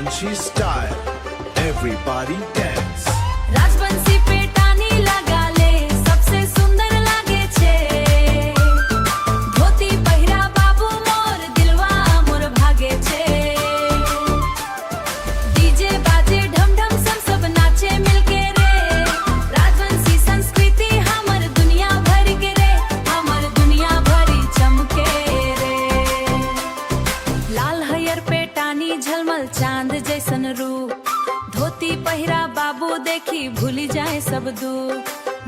Rajbanshi style, everybody dance. રાજબંશી પેટાની લગાલે सबसे सुंदर लागे छे धोती पहिरा बाबू मोर दिलवा मोर भागे छे डीजे बाजे ढम ढम सब नाचे मिलके रे राजवंशी संस्कृति हमर दुनिया भर के रे हमर दुनिया भरी चमके रे लाल हयर पेटानी झलमल चांद जैसन रूप धोती पहिरा बाबू देखी भूली जाए सब दूर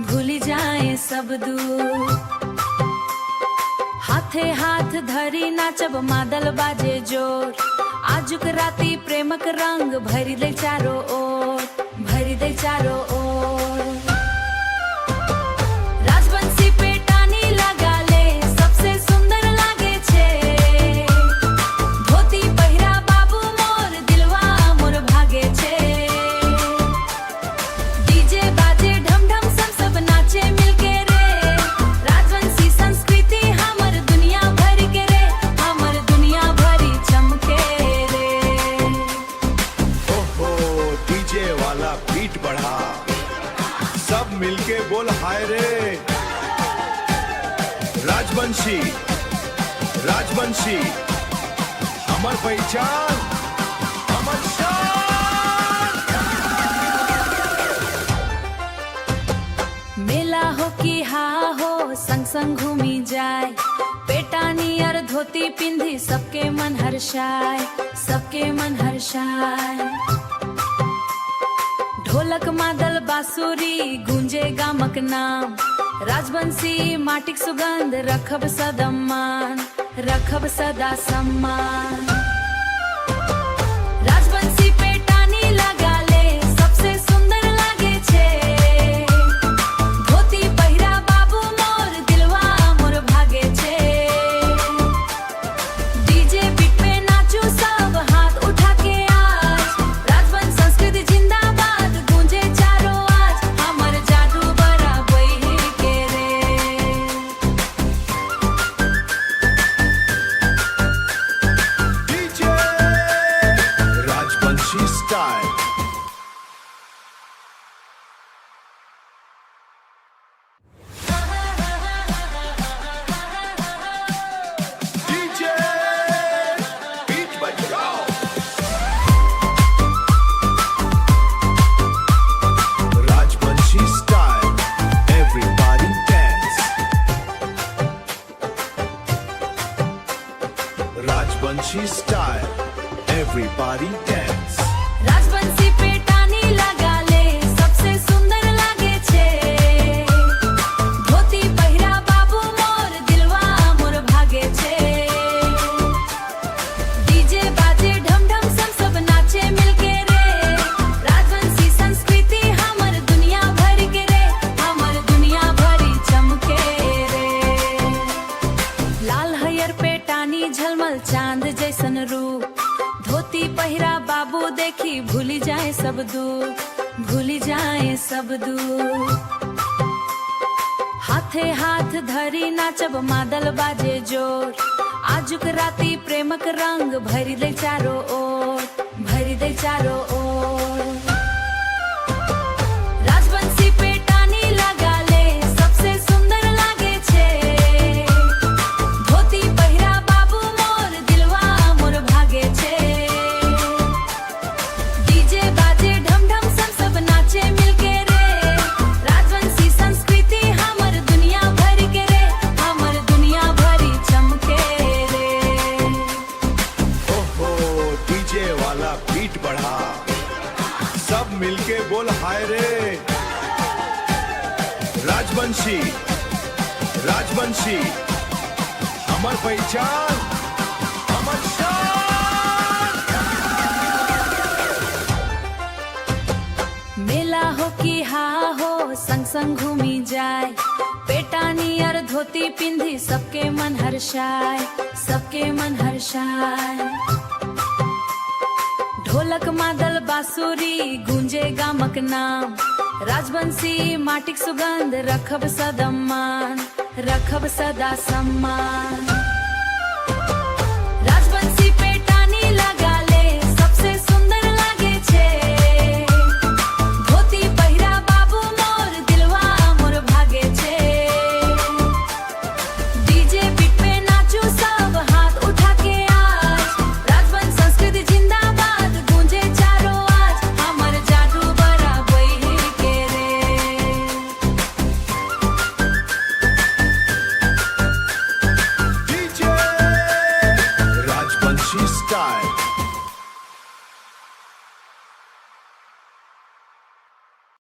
भूली जाए सब दूर हाथे हाथ धरी नाचब मादल बाजे जोर आजुक राती प्रेमक रंग भरी दे चारो ओर भरी दे चारो ओर राजबंशी पेटानी लगाले सबसे सुंदर लागे छे धोती पहिरा बाबू मोर दिलवा मोर भागे छे डीजे बाजे ढम ढम सब नाचे मिलके रे राजवंशी संस्कृति हमर दुनिया भर के रे हमर दुनिया भरी चमके रे ओहो डीजे वाला बीट बढ़ा, सब मिलके बोल हाय रे। राजबंशी राजबंशी हमर पहचान हमर शान। मेला हो कि हा हो संग संग घूमी जाए पेटानी और धोती पिंधी सबके मन हर्षाए सबके मन हर्षाए ढोलक मादल बांसुरी गूंजे गामक नाम राजबंशी माटिक सुगंध रखब सदम्मान रखब सदा सम्मान राजबंशी पेटानी लगाले सबसे सुंदर लागे छे धोती पहिरा बाबू मोर दिलवा मोर भागे छे डीजे बीट पे नाचू सब हाथ उठा के आज राजवंश संस्कृति जिंदाबाद गूंजे चारो आज हमर जादू बड़ा बही के रे DJ Rajbanshi style. DJ beat बजाओ। Rajbanshi style, everybody dance. Rajbanshi style, everybody dance. Rajbanshi पेटानी लगाले सबसे सुंदर लागे छे धोती पहिरा बाबू मोर दिलवा मोर भागे छे डीजे बाजे ढम ढम सब नाचे मिलके रे राजवंशी संस्कृति हमर दुनिया भर के रे हमर दुनिया भरी चमके रे लाल हयर पेटानी झलमल चांद जैसन रूप धोती पहिरा बाबू देखी भूली जाए सब दूर भूली जाए सब दूर हाथे हाथ धरी नाचब मादल बाजे जोर आजुक राती प्रेमक रंग भरी दे चारो ओर भरी दे चारो ओर राजबंशी पेटानी लगाले सबसे सुंदर लागे छे धोती पहिरा बाबू मोर दिलवा मोर भागे छे डीजे बाजे ढम ढम सब नाचे मिलके रे राजवंशी संस्कृति हमर दुनिया भर के रे हमर दुनिया भरी चमके रे ओहो डीजे वाला बीट बढ़ा, सब मिलके बोल हाय रे। राजबंशी राजबंशी हमर पहचान हमर शान। मेला हो कि हा हो संग संग घूमी जाए पेटानी और धोती पिंधी सबके मन हर्षाए सबके मन हर्षाए ढोलक मादल बांसुरी गूंजे गामक नाम राजबंशी माटिक सुगंध रखब सदम्मान रखब सदा सम्मान।